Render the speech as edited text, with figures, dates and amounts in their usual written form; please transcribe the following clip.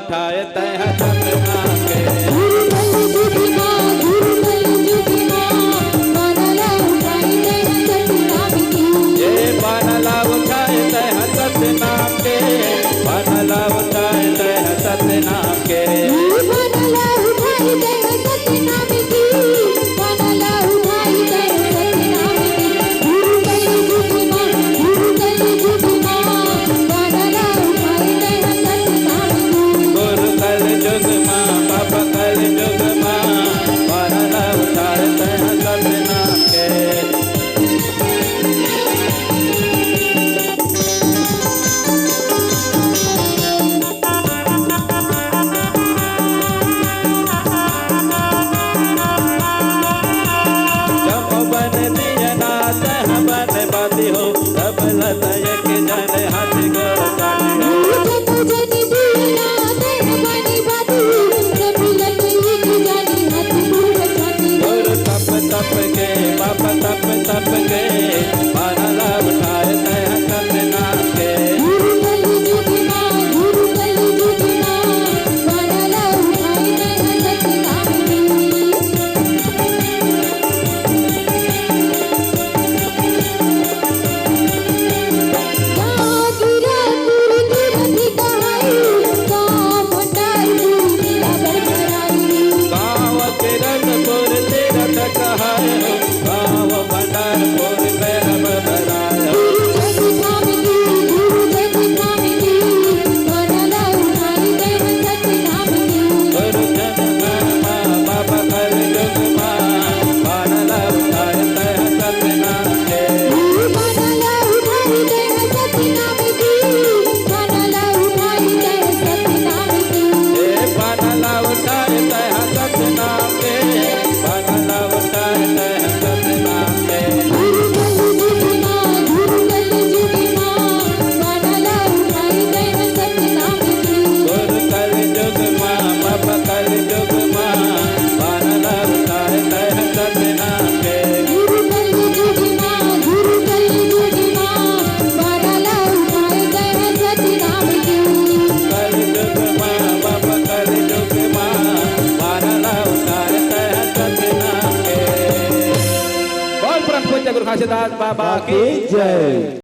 उठाए तह सतनाम के ये बनला उठाए तह सतनाम के बनला उठाए तह सतनाम के हो तब लतय के जन हाथ गोड़ काटी हो तप तप के बाप तप तप के बनला उठाए तह सतनाम के गुरु घासीदास बाबा की जय।